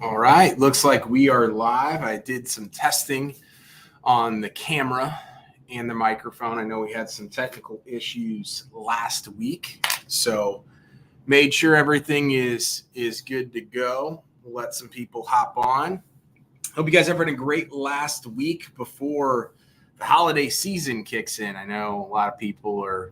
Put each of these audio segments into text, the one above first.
All right, looks like we are live. I did some testing on the camera and the microphone. I know we had some technical issues last week, so made sure everything is good to go. We'll let some people hop on. Hope you guys have had a great last week before the holiday season kicks in. I know a lot of people are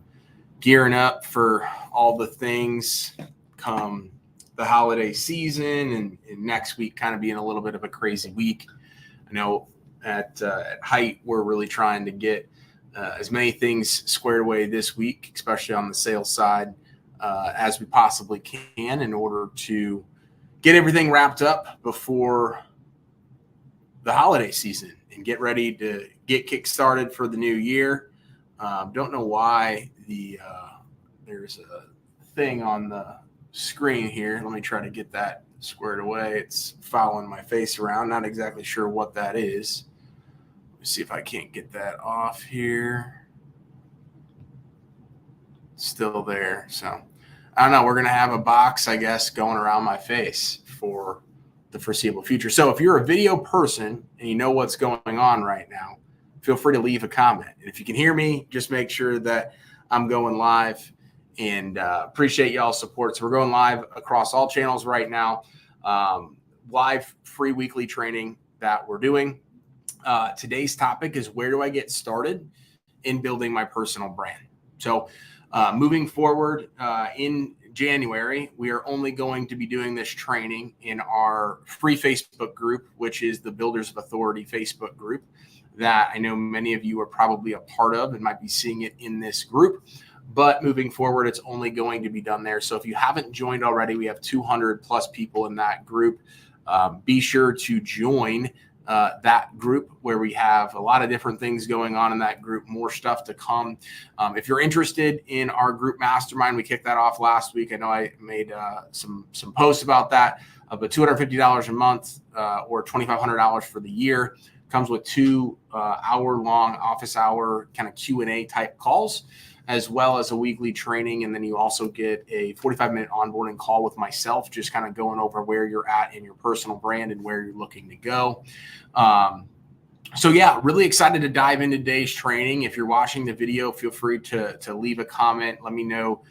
gearing up for all the things come the holiday season, and next week kind of being a little bit of a crazy week. I know at Height, we're really trying to get as many things squared away this week, especially on the sales side, as we possibly can in order to get everything wrapped up before the holiday season and get ready to get kick-started for the new year. Don't know why there's a thing on the screen here. Let me try to get that squared away. It's following my face around. Not exactly sure what that is. Let me see if I can't get that off here. Still there. So I don't know. We're going to have a box, I guess, going around my face for the foreseeable future. So if you're a video person and you know what's going on right now, feel free to leave a comment. And if you can hear me, just make sure that I'm going live. And appreciate y'all's support. So we're going live across all channels right now. Live free weekly training that we're doing. Today's topic is, where do I get started in building my personal brand? So moving forward in January, we are only going to be doing this training in our free Facebook group, which is the Builders of Authority Facebook group that I know many of you are probably a part of and might be seeing it in this group. But moving forward, it's only going to be done there. So if you haven't joined already, we have 200 plus people in that group. Be sure to join that group, where we have a lot of different things going on in that group, more stuff to come. If you're interested in our group Mastermind, we kicked that off last week. I know I made some posts about that, but $250 a month or $2,500 for the year. Comes with 2 hour-long office hour kind of Q&A type calls, as well as a weekly training. And then you also get a 45-minute onboarding call with myself, just kind of going over where you're at in your personal brand and where you're looking to go. So yeah, really excited to dive into today's training. If you're watching the video, feel free to leave a comment. Let me know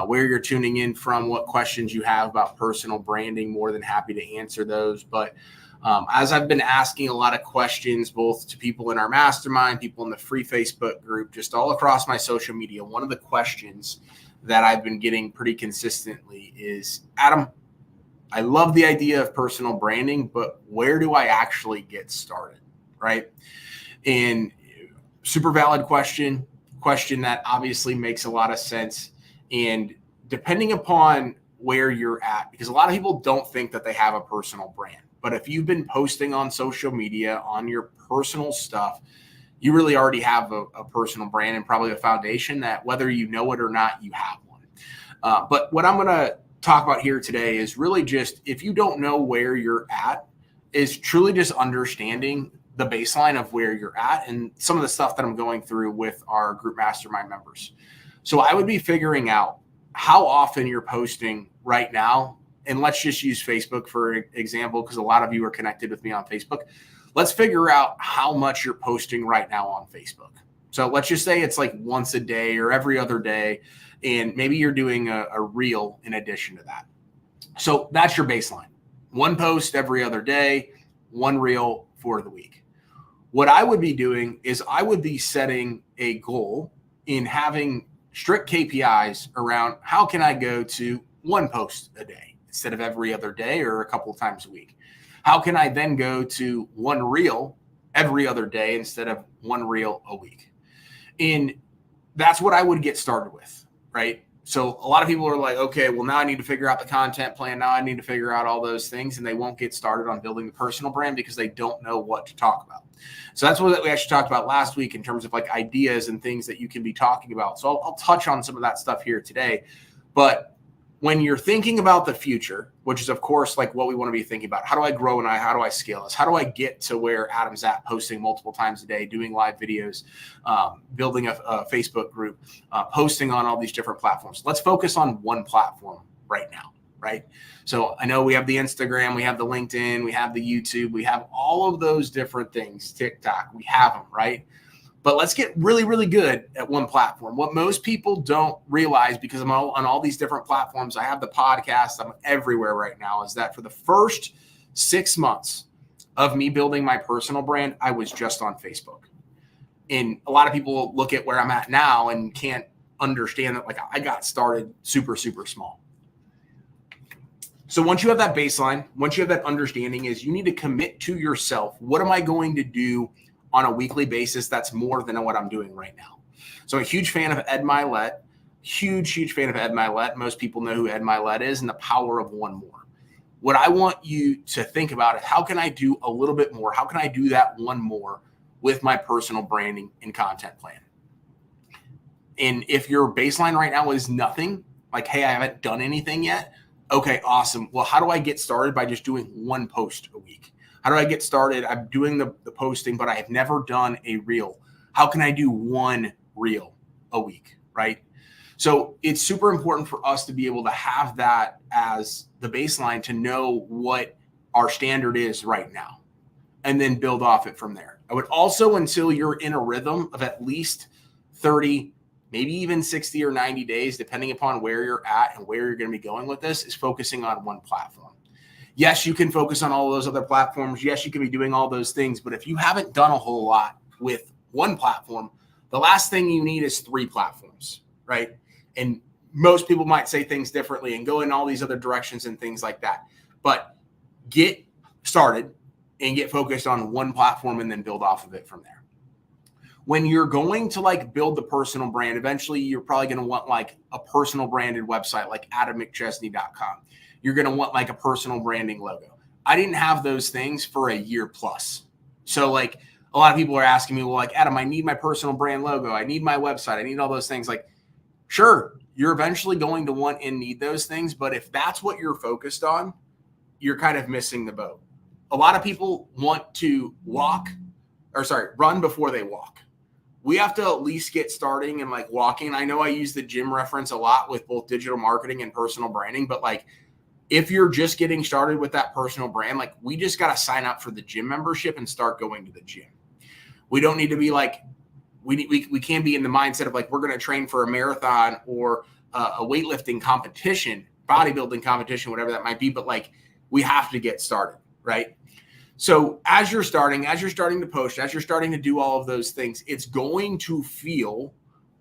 where you're tuning in from, what questions you have about personal branding. More than happy to answer those. But as I've been asking a lot of questions, both to people in our mastermind, people in the free Facebook group, just all across my social media, one of the questions that I've been getting pretty consistently is, Adam, I love the idea of personal branding, but where do I actually get started, right? And super valid question that obviously makes a lot of sense. And depending upon where you're at, because a lot of people don't think that they have a personal brand. But if you've been posting on social media on your personal stuff, you really already have a personal brand and probably a foundation that, whether you know it or not, you have one. But what I'm going to talk about here today is really just, if you don't know where you're at, is truly just understanding the baseline of where you're at and some of the stuff that I'm going through with our group mastermind members. So I would be figuring out how often you're posting right now. And let's just use Facebook for example, because a lot of you are connected with me on Facebook. Let's figure out how much you're posting right now on Facebook. So let's just say it's like once a day or every other day, and maybe you're doing a reel in addition to that. So that's your baseline. 1 post every other day, 1 reel for the week. What I would be doing is I would be setting a goal in having strict KPIs around how can I go to 1 post a day instead of every other day or a couple of times a week? How can I then go to 1 reel every other day instead of 1 reel a week? And that's what I would get started with, right? So a lot of people are like, okay, well, now I need to figure out the content plan. Now I need to figure out all those things. And they won't get started on building the personal brand because they don't know what to talk about. So that's what we actually talked about last week in terms of like ideas and things that you can be talking about. So I'll touch on some of that stuff here today. But when you're thinking about the future, which is, of course, like what we want to be thinking about, how do I grow and how do I scale this? How do I get to where Adam's at, posting multiple times a day, doing live videos, building a Facebook group, posting on all these different platforms? Let's focus on one platform right now, right? So I know we have the Instagram, we have the LinkedIn, we have the YouTube, we have all of those different things, TikTok, we have them, right? But let's get really, really good at one platform. What most people don't realize, because I'm on all these different platforms, I have the podcast, I'm everywhere right now, is that for the first 6 months of me building my personal brand, I was just on Facebook. And a lot of people look at where I'm at now and can't understand that, like, I got started super, super small. So once you have that baseline, once you have that understanding, is you need to commit to yourself. What am I going to do on a weekly basis that's more than what I'm doing right now? So I'm a huge fan of Ed Milet, huge fan of Ed Milet. Most people know who Ed Milet is and the power of one more. What I want you to think about is, how can I do a little bit more? How can I do that one more with my personal branding and content plan? And if your baseline right now is nothing, like, hey, I haven't done anything yet. Okay, awesome. Well, how do I get started? By just doing one post a week. How do I get started? I'm doing the posting, but I have never done a reel. How can I do one reel a week, right? So it's super important for us to be able to have that as the baseline, to know what our standard is right now, and then build off it from there. I would also, until you're in a rhythm of at least 30, maybe even 60 or 90 days, depending upon where you're at and where you're going to be going with this, is focusing on one platform. Yes, you can focus on all those other platforms. Yes, you can be doing all those things. But if you haven't done a whole lot with one platform, the last thing you need is 3 platforms, right? And most people might say things differently and go in all these other directions and things like that. But get started and get focused on one platform, and then build off of it from there. When you're going to, like, build the personal brand, eventually you're probably going to want, like, a personal branded website like AdamMcChesney.com. You're going to want, like, a personal branding logo. I didn't have those things for a year plus. So, like, a lot of people are asking me, well, like, Adam, I need my personal brand logo. I need my website. I need all those things. Like, sure, you're eventually going to want and need those things. But if that's what you're focused on, you're kind of missing the boat. A lot of people want to run before they walk. We have to at least get starting and, like, walking. I know I use the gym reference a lot with both digital marketing and personal branding, but, like, if you're just getting started with that personal brand, like, we just got to sign up for the gym membership and start going to the gym. We don't need to be like, we can't be in the mindset of, like, we're going to train for a marathon or a weightlifting competition, bodybuilding competition, whatever that might be. But, like, we have to get started, right? So as you're starting to post, as you're starting to do all of those things, it's going to feel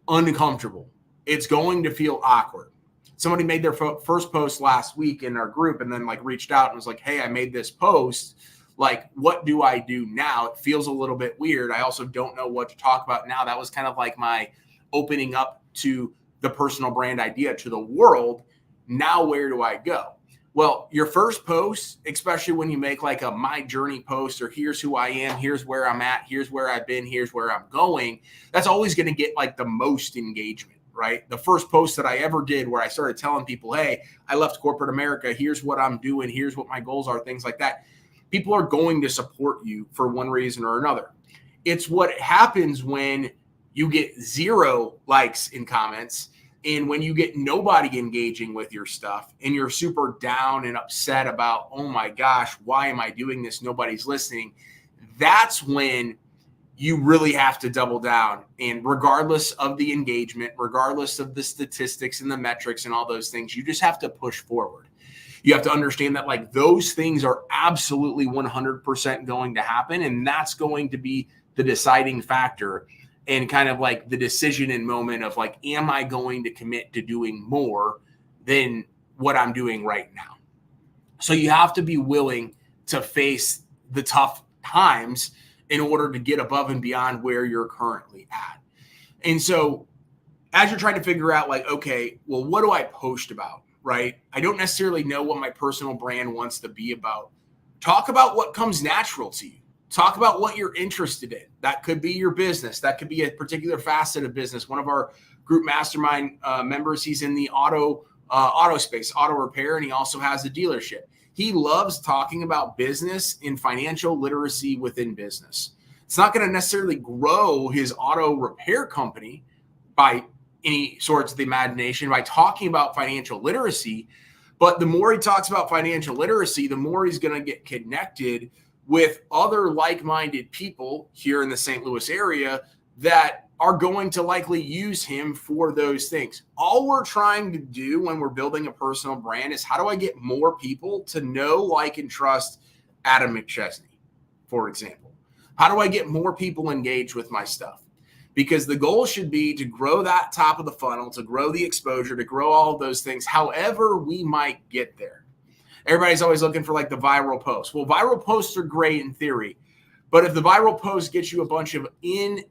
uncomfortable. It's going to feel awkward. Somebody made their first post last week in our group, and then, like, reached out and was like, hey, I made this post. Like, what do I do now? It feels a little bit weird. I also don't know what to talk about now. That was kind of like my opening up to the personal brand idea to the world. Now, where do I go? Well, your first post, especially when you make, like, a my journey post, or here's who I am, here's where I'm at, here's where I've been, here's where I'm going, that's always going to get, like, the most engagement, right? The first post that I ever did, where I started telling people, hey, I left corporate America, here's what I'm doing, here's what my goals are, things like that. People are going to support you for one reason or another. It's what happens when you get 0 likes and comments, and when you get nobody engaging with your stuff, and you're super down and upset about, oh my gosh, why am I doing this? Nobody's listening. That's when you really have to double down. And regardless of the engagement, regardless of the statistics and the metrics and all those things, you just have to push forward. You have to understand that, like, those things are absolutely 100% going to happen. And that's going to be the deciding factor, and kind of like the decision and moment of, like, am I going to commit to doing more than what I'm doing right now? So you have to be willing to face the tough times in order to get above and beyond where you're currently at. And so as you're trying to figure out, like, okay, well, what do I post about, right? I don't necessarily know what my personal brand wants to be about. Talk about what comes natural to you. Talk about what you're interested in. That could be your business. That could be a particular facet of business. One of our group mastermind members, he's in the auto space, auto repair, and he also has a dealership. He loves talking about business and financial literacy within business. It's not going to necessarily grow his auto repair company by any sorts of the imagination by talking about financial literacy, But the more he talks about financial literacy, the more he's going to get connected with other like-minded people here in the St. Louis area that are going to likely use him for those things. All we're trying to do when we're building a personal brand is how do I get more people to know, like, and trust Adam McChesney, for example? How do I get more people engaged with my stuff? Because the goal should be to grow that top of the funnel, to grow the exposure, to grow all of those things, however we might get there. Everybody's always looking for like the viral post. Well, viral posts are great in theory, but if the viral post gets you a bunch of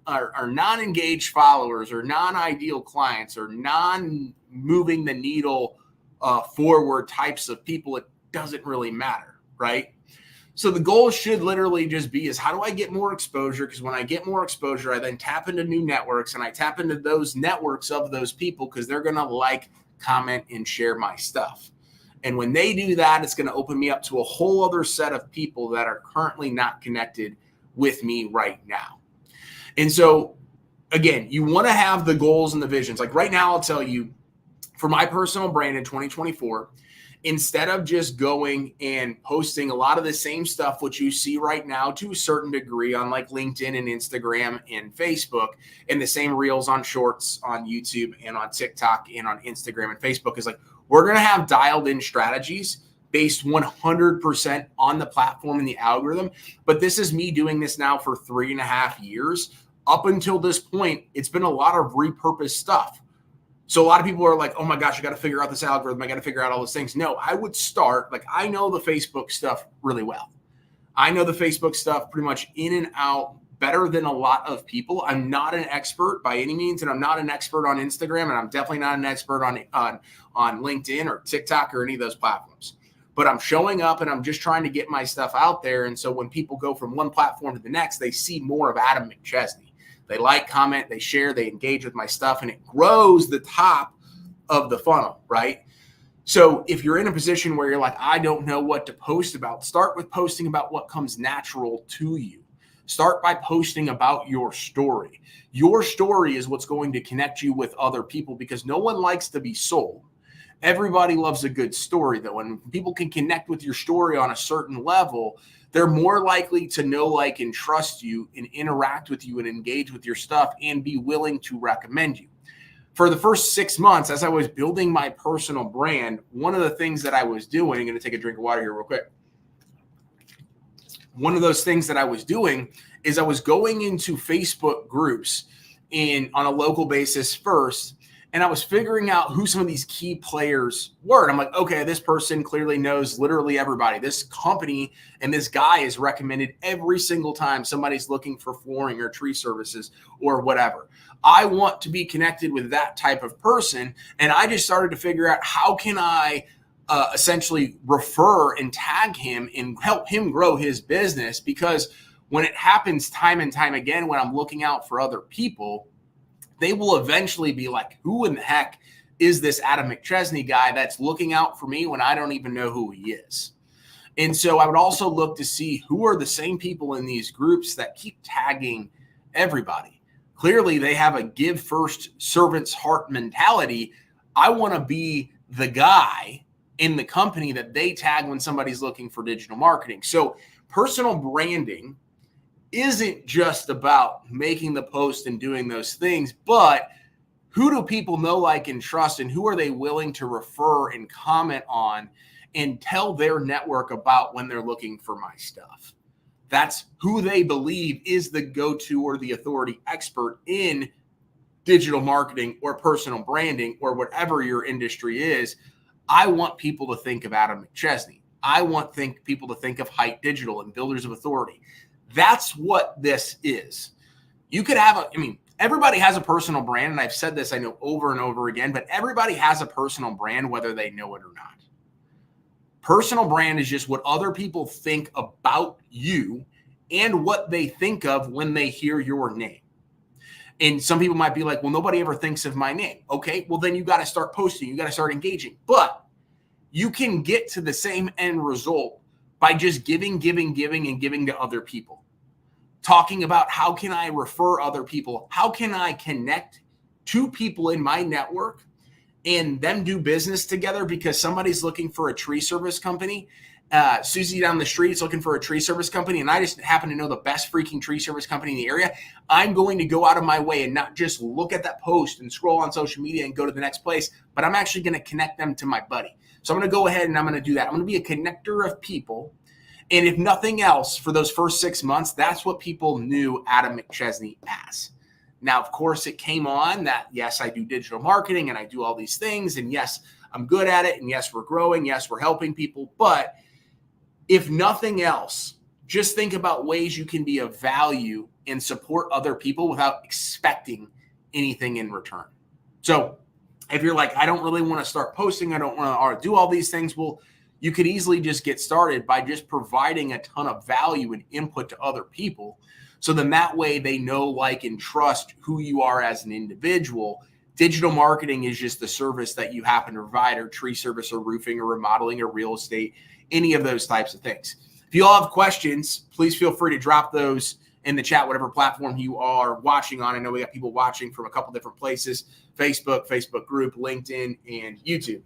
or non-engaged followers or non-ideal clients or non-moving the needle forward types of people, it doesn't really matter, right? So the goal should literally just be is how do I get more exposure? Because when I get more exposure, I then tap into new networks and I tap into those networks of those people because they're going to like, comment, and share my stuff. And when they do that, it's going to open me up to a whole other set of people that are currently not connected with me right now. And so, again, you want to have the goals and the visions. Like right now, I'll tell you, for my personal brand in 2024, instead of just going and posting a lot of the same stuff, which you see right now to a certain degree on like LinkedIn and Instagram and Facebook, and the same reels on shorts on YouTube and on TikTok and on Instagram and Facebook, is like, we're going to have dialed in strategies based 100% on the platform and the algorithm. But this is me doing this now for 3.5 years. Up until this point, it's been a lot of repurposed stuff. So a lot of people are like, oh my gosh, I got to figure out this algorithm. I got to figure out all those things. No, I would start, like, I know the Facebook stuff really well. I know the Facebook stuff pretty much in and out better than a lot of people. I'm not an expert by any means, and I'm not an expert on Instagram, and I'm definitely not an expert on LinkedIn or TikTok or any of those platforms. But I'm showing up and I'm just trying to get my stuff out there. And so when people go from one platform to the next, they see more of Adam McChesney. They like, comment, they share, they engage with my stuff, and it grows the top of the funnel, right? So if you're in a position where you're like, I don't know what to post about, start with posting about what comes natural to you. Start by posting about your story. Your story is what's going to connect you with other people because no one likes to be sold. Everybody loves a good story, though. And when people can connect with your story on a certain level, they're more likely to know, like, and trust you and interact with you and engage with your stuff and be willing to recommend you. For the first 6 months, as I was building my personal brand, one of the things that I was doing, I'm going to take a drink of water here real quick. One of those things that I was doing is I was going into Facebook groups on a local basis first, and I was figuring out who some of these key players were. And I'm like, okay, this person clearly knows literally everybody. This company and this guy is recommended every single time somebody's looking for flooring or tree services or whatever. I want to be connected with that type of person. And I just started to figure out how can I essentially refer and tag him and help him grow his business, because when it happens time and time again, when I'm looking out for other people, they will eventually be like, who in the heck is this Adam McChesney guy that's looking out for me when I don't even know who he is? And so I would also look to see who are the same people in these groups that keep tagging everybody. Clearly, they have a give first, servant's heart mentality. I want to be the guy in the company that they tag when somebody's looking for digital marketing. So personal branding isn't just about making the post and doing those things, but who do people know, like, and trust, and who are they willing to refer and comment on and tell their network about when they're looking for my stuff? That's who they believe is the go-to or the authority expert in digital marketing or personal branding or whatever your industry is. I want people to think of Adam McChesney. I want people to think of Height Digital and Builders of Authority. That's what this is. You could have everybody has a personal brand, and I've said this, I know, over and over again, but everybody has a personal brand, whether they know it or not. Personal brand is just what other people think about you and what they think of when they hear your name. And some people might be like, well, nobody ever thinks of my name. Okay, well, then you got to start posting. You got to start engaging. But you can get to the same end result by just giving, and giving to other people. Talking about how can I refer other people? How can I connect to people in my network and them do business together because somebody's looking for a tree service company. Susie down the street is looking for a tree service company, and I just happen to know the best freaking tree service company in the area. I'm going to go out of my way and not just look at that post and scroll on social media and go to the next place, but I'm actually going to connect them to my buddy. So I'm going to go ahead and I'm going to do that. I'm going to be a connector of people. And if nothing else, for those first 6 months, that's what people knew Adam McChesney as. Now, of course, it came on that, yes, I do digital marketing and I do all these things. And yes, I'm good at it. And yes, we're growing. Yes, we're helping people. But if nothing else, just think about ways you can be of value and support other people without expecting anything in return. So if you're like, I don't really want to start posting, I don't want to do all these things, well, you could easily just get started by just providing a ton of value and input to other people. So then that way they know, like, and trust who you are as an individual. Digital marketing is just the service that you happen to provide, or tree service or roofing or remodeling or real estate, any of those types of things. If you all have questions, please feel free to drop those in the chat, whatever platform you are watching on. I know we got people watching from a couple different places: Facebook, Facebook group, LinkedIn, and YouTube.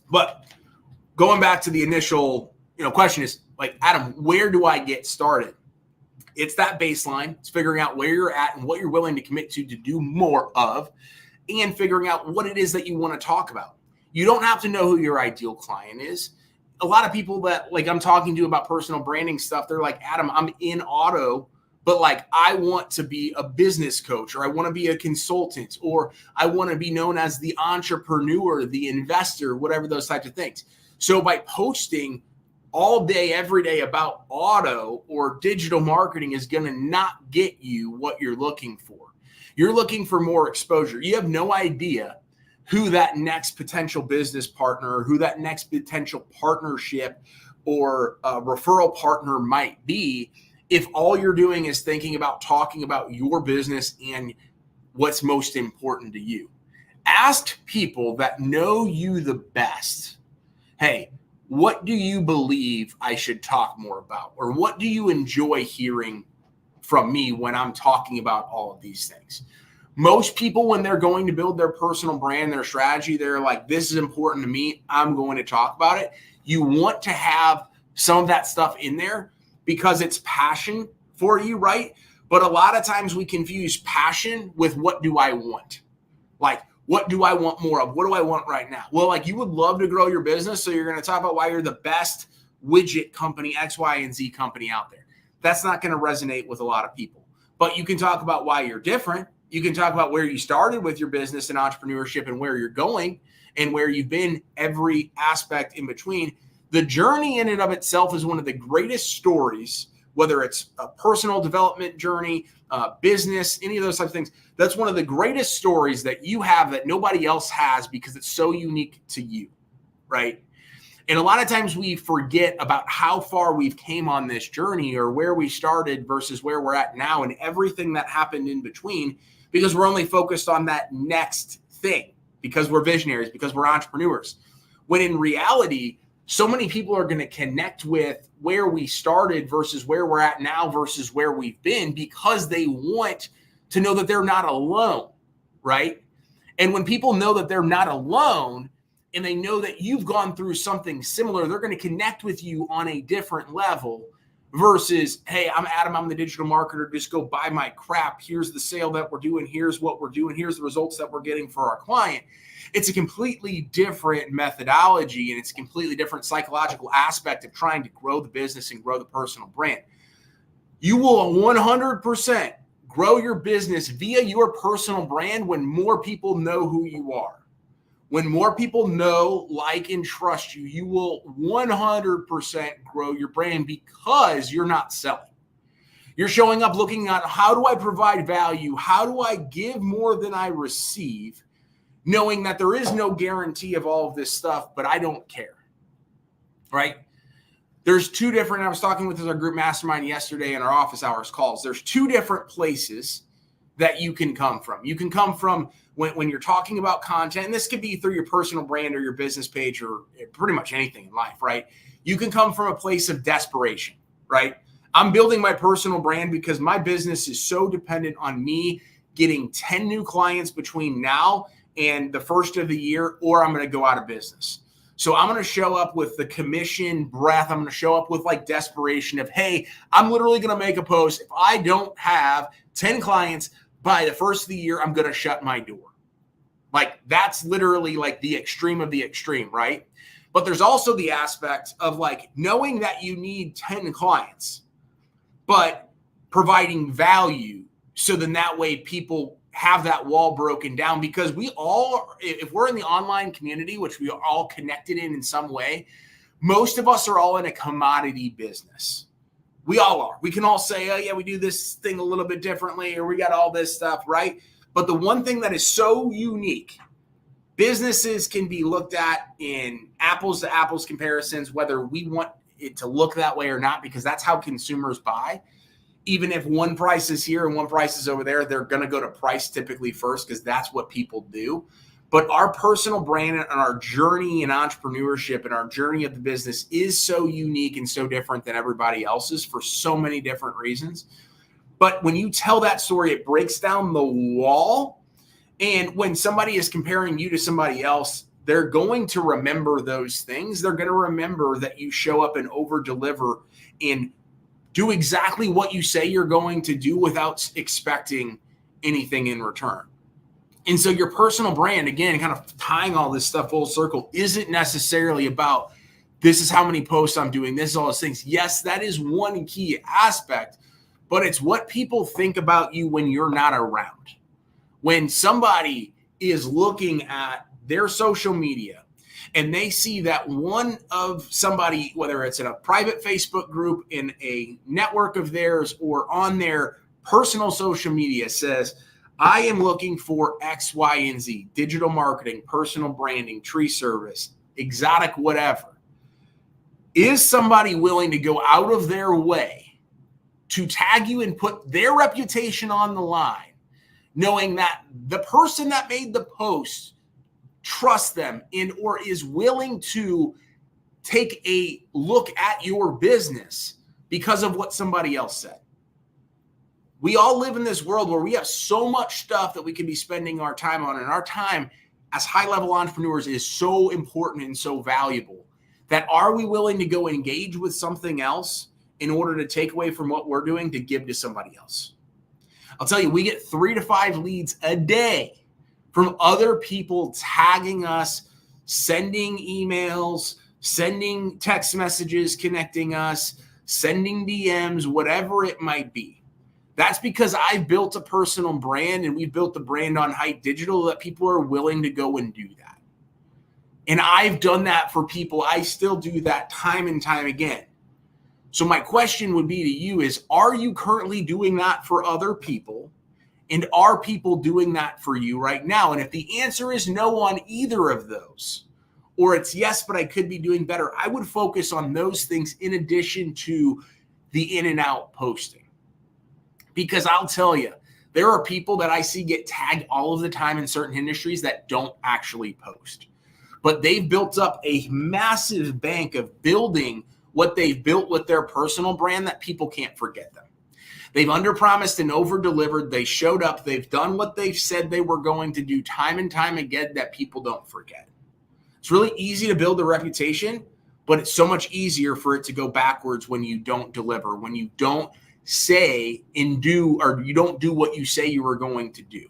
But going back to the initial, question is, like, Adam, where do I get started? It's that baseline. It's figuring out where you're at and what you're willing to commit to do more of, and figuring out what it is that you want to talk about. You don't have to know who your ideal client is. A lot of people that, like, I'm talking to about personal branding stuff, they're like, Adam, I'm in auto, but, like, I want to be a business coach, or I want to be a consultant, or I want to be known as the entrepreneur, the investor, whatever those types of things. So by posting all day, every day about auto or digital marketing is going to not get you what you're looking for. You're looking for more exposure. You have no idea who that next potential business partner, who that next potential partnership or referral partner might be, if all you're doing is thinking about talking about your business and what's most important to you. Ask people that know you the best, hey, what do you believe I should talk more about? Or what do you enjoy hearing from me when I'm talking about all of these things? Most people, when they're going to build their personal brand, their strategy, they're like, this is important to me, I'm going to talk about it. You want to have some of that stuff in there because it's passion for you, right? But a lot of times we confuse passion with what do I want? Like, what do I want more of? What do I want right now? Well, like, you would love to grow your business, so you're going to talk about why you're the best widget company, X, Y, and Z company out there. That's not going to resonate with a lot of people. But you can talk about why you're different. You can talk about where you started with your business and entrepreneurship and where you're going and where you've been every aspect in between. The journey in and of itself is one of the greatest stories, whether it's a personal development journey, business, any of those types of things. That's one of the greatest stories that you have that nobody else has because it's so unique to you, right? And a lot of times we forget about how far we've came on this journey, or where we started versus where we're at now, and everything that happened in between, because we're only focused on that next thing, because we're visionaries, because we're entrepreneurs. When in reality, so many people are going to connect with where we started versus where we're at now versus where we've been, because they want to know that they're not alone, right? And when people know that they're not alone, and they know that you've gone through something similar, they're going to connect with you on a different level versus, hey, I'm Adam, I'm the digital marketer, just go buy my crap. Here's the sale that we're doing. Here's what we're doing. Here's the results that we're getting for our client. It's a completely different methodology, and it's a completely different psychological aspect of trying to grow the business and grow the personal brand. You will 100% grow your business via your personal brand when more people know who you are. When more people know, like, and trust you, you will 100% grow your brand because you're not selling. You're showing up looking at, how do I provide value? How do I give more than I receive? Knowing that there is no guarantee of all of this stuff, but I don't care, right? There's two different, I was talking with our group mastermind yesterday in our office hours calls. There's two different places that you can come from. You can come from when you're talking about content, and this could be through your personal brand or your business page or pretty much anything in life, right? You can come from a place of desperation, right? I'm building my personal brand because my business is so dependent on me getting 10 new clients between now and the first of the year, or I'm going to go out of business. So I'm going to show up with the commission breath. I'm going to show up with like desperation of, hey, I'm literally going to make a post. If I don't have 10 clients by the first of the year, I'm going to shut my door. Like that's literally like the extreme of the extreme, right? But there's also the aspect of like knowing that you need 10 clients, but providing value. So then that way people have that wall broken down, because we all, if we're in the online community, which we are all connected in some way, most of us are all in a commodity business. We all are. We can all say, oh yeah, we do this thing a little bit differently, or we got all this stuff, right? But the one thing that is so unique, businesses can be looked at in apples to apples comparisons, whether we want it to look that way or not, because that's how consumers buy. Even if one price is here and one price is over there, they're going to go to price typically first, because that's what people do. But our personal brand and our journey in entrepreneurship and our journey of the business is so unique and so different than everybody else's for so many different reasons. But when you tell that story, it breaks down the wall. And when somebody is comparing you to somebody else, they're going to remember those things. They're going to remember that you show up and over deliver and do exactly what you say you're going to do without expecting anything in return. And so your personal brand, again, kind of tying all this stuff full circle, isn't necessarily about this is how many posts I'm doing, this is all those things. Yes, that is one key aspect, but it's what people think about you when you're not around. When somebody is looking at their social media and they see that one of somebody, whether it's in a private Facebook group, in a network of theirs, or on their personal social media, says, I am looking for X, Y, and Z, digital marketing, personal branding, tree service, exotic, whatever. Is somebody willing to go out of their way to tag you and put their reputation on the line, knowing that the person that made the post trust them in or is willing to take a look at your business because of what somebody else said? We all live in this world where we have so much stuff that we can be spending our time on, and our time as high-level entrepreneurs is so important and so valuable that are we willing to go engage with something else in order to take away from what we're doing to give to somebody else? I'll tell you, we get 3 to 5 leads a day from other people tagging us, sending emails, sending text messages, connecting us, sending DMs, whatever it might be. That's because I've built a personal brand, and we've built the brand on Height Digital, that people are willing to go and do that. And I've done that for people. I still do that time and time again. So my question would be to you is, are you currently doing that for other people? And are people doing that for you right now? And if the answer is no on either of those, or it's yes, but I could be doing better, I would focus on those things in addition to the in and out posting. Because I'll tell you, there are people that I see get tagged all of the time in certain industries that don't actually post. But they've built up a massive bank of building what they've built with their personal brand that people can't forget them. They've underpromised and over-delivered. They showed up. They've done what they've said they were going to do time and time again that people don't forget. It's really easy to build a reputation, but it's so much easier for it to go backwards when you don't deliver, when you don't say and do, or you don't do what you say you were going to do.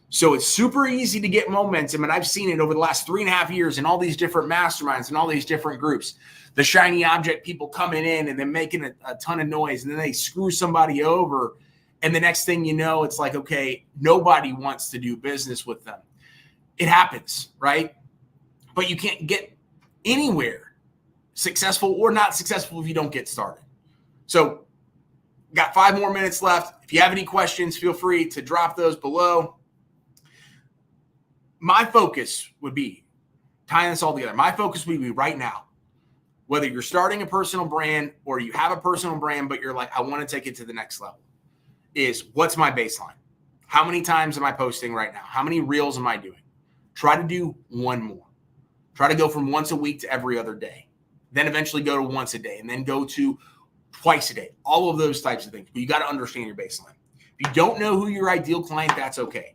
So it's super easy to get momentum, and I've seen it over the last 3.5 years in all these different masterminds and all these different groups. The shiny object people coming in and then making a ton of noise, and then they screw somebody over, and the next thing you know, it's like, okay, nobody wants to do business with them. It happens, right? But you can't get anywhere, successful or not successful, if you don't get started. So got 5 more minutes left. If you have any questions, feel free to drop those below. My focus would be, tying this all together, my focus would be right now, whether you're starting a personal brand or you have a personal brand, but you're like, I want to take it to the next level, is what's my baseline? How many times am I posting right now? How many reels am I doing? Try to do one more. Try to go from once a week to every other day. Then eventually go to once a day, and then go to twice a day. All of those types of things. But you got to understand your baseline. If you don't know who your ideal client, that's okay.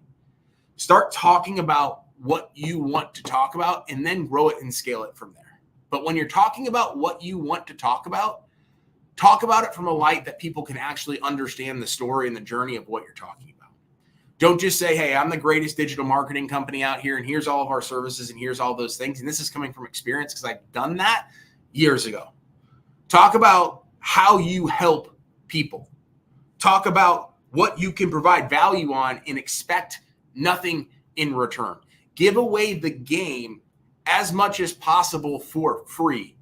Start talking about what you want to talk about and then grow it and scale it from there. But when you're talking about what you want to talk about it from a light that people can actually understand the story and the journey of what you're talking about. Don't just say, hey, I'm the greatest digital marketing company out here, and here's all of our services, and here's all those things. And this is coming from experience because I've done that years ago. Talk about how you help people. Talk about what you can provide value on and expect nothing in return. Give away the game as much as possible for free,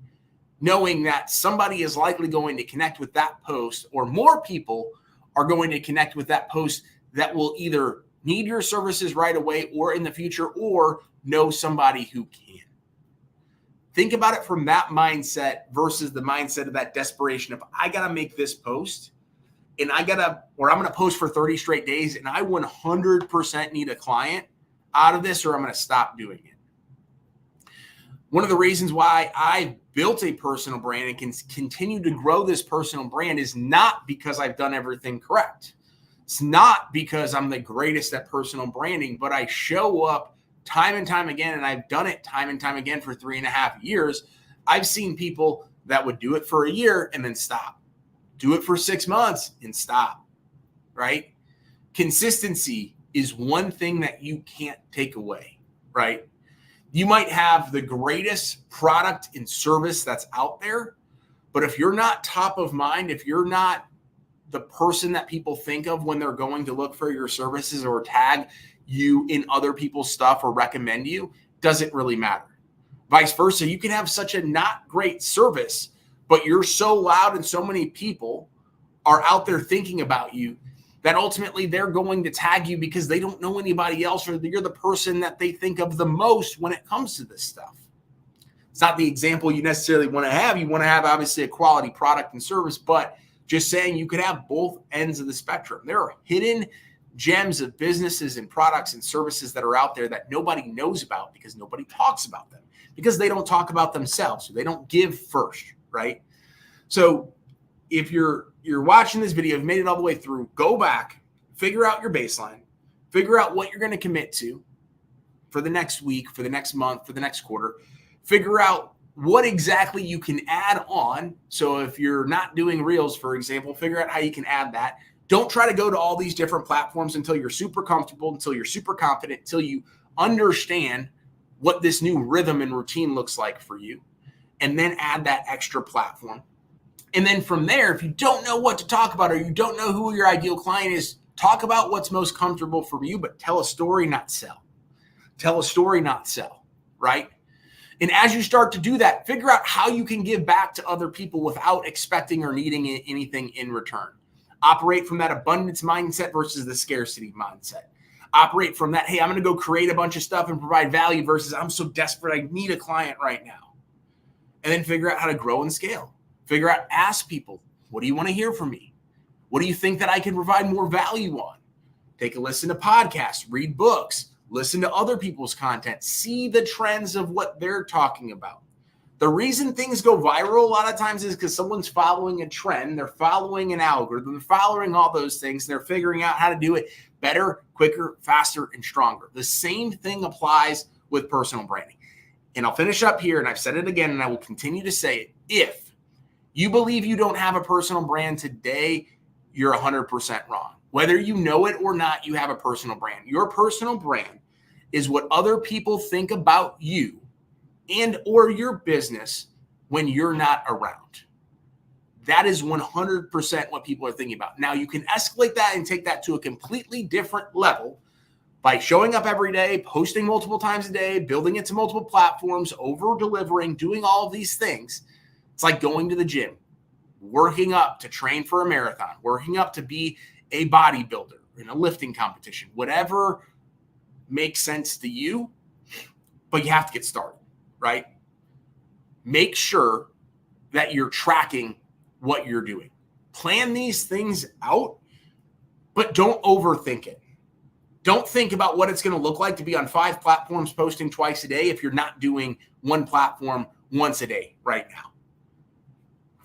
knowing that somebody is likely going to connect with that post, or more people are going to connect with that post that will either need your services right away or in the future, or know somebody who can. Think about it from that mindset versus the mindset of that desperation of, I got to make this post and I'm going to post for 30 straight days and I 100% need a client out of this or I'm going to stop doing it. One of the reasons why I built a personal brand and can continue to grow this personal brand is not because I've done everything correct. It's not because I'm the greatest at personal branding, but I show up time and time again, and I've done it time and time again for 3.5 years. I've seen people that would do it for a year and then stop. Do it for 6 months and stop, right? Consistency is one thing that you can't take away, right? You might have the greatest product and service that's out there, but if you're not top of mind, if you're not the person that people think of when they're going to look for your services or tag you in other people's stuff or recommend you, doesn't really matter. Vice versa, you can have such a not great service, but you're so loud and so many people are out there thinking about you that ultimately they're going to tag you because they don't know anybody else, or you're the person that they think of the most when it comes to this stuff. It's not the example you necessarily want to have. You want to have obviously a quality product and service, but just saying you could have both ends of the spectrum. There are hidden gems of businesses and products and services that are out there that nobody knows about because nobody talks about them, because they don't talk about themselves. So they don't give first, right? So if you're watching this video, you've made it all the way through, go back, figure out your baseline, figure out what you're going to commit to for the next week, for the next month, for the next quarter, figure out what exactly you can add on. So if you're not doing Reels, for example, figure out how you can add that. Don't try to go to all these different platforms until you're super comfortable, until you're super confident, until you understand what this new rhythm and routine looks like for you, and then add that extra platform. And then from there, if you don't know what to talk about or you don't know who your ideal client is, talk about what's most comfortable for you, but tell a story, not sell. Tell a story, not sell, right? And as you start to do that, figure out how you can give back to other people without expecting or needing anything in return. Operate from that abundance mindset versus the scarcity mindset. Operate from that, hey, I'm going to go create a bunch of stuff and provide value versus I'm so desperate, I need a client right now. And then figure out how to grow and scale. Figure out, ask people, what do you want to hear from me? What do you think that I can provide more value on? Take a listen to podcasts, read books, listen to other people's content, see the trends of what they're talking about. The reason things go viral a lot of times is because someone's following a trend, they're following an algorithm, they're following all those things, they're figuring out how to do it better, quicker, faster, and stronger. The same thing applies with personal branding. And I'll finish up here, and I've said it again, and I will continue to say it. If you believe you don't have a personal brand today, you're 100% wrong. Whether you know it or not, you have a personal brand. Your personal brand is what other people think about you and or your business when you're not around. That is 100% what people are thinking about. Now, you can escalate that and take that to a completely different level by showing up every day, posting multiple times a day, building it to multiple platforms, over-delivering, doing all of these things. It's like going to the gym, working up to train for a marathon, working up to be a bodybuilder in a lifting competition, whatever makes sense to you, but you have to get started, right? Make sure that you're tracking what you're doing. Plan these things out, but don't overthink it. Don't think about what it's going to look like to be on 5 platforms posting twice a day if you're not doing one platform once a day right now.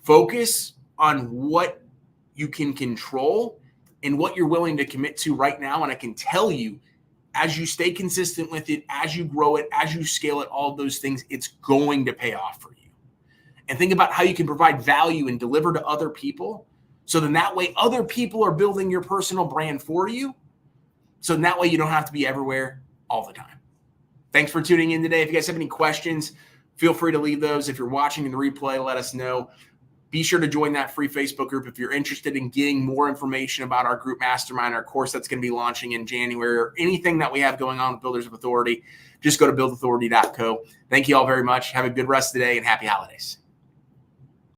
Focus on what you can control and what you're willing to commit to right now. And I can tell you, as you stay consistent with it, as you grow it, as you scale it, all of those things, it's going to pay off for you. And think about how you can provide value and deliver to other people. So then that way other people are building your personal brand for you. So that way you don't have to be everywhere all the time. Thanks for tuning in today. If you guys have any questions, feel free to leave those. If you're watching the replay, let us know. Be sure to join that free Facebook group if you're interested in getting more information about our group Mastermind, our course that's going to be launching in January, or anything that we have going on with Builders of Authority. Just go to buildauthority.co. Thank you all very much. Have a good rest of the day and happy holidays.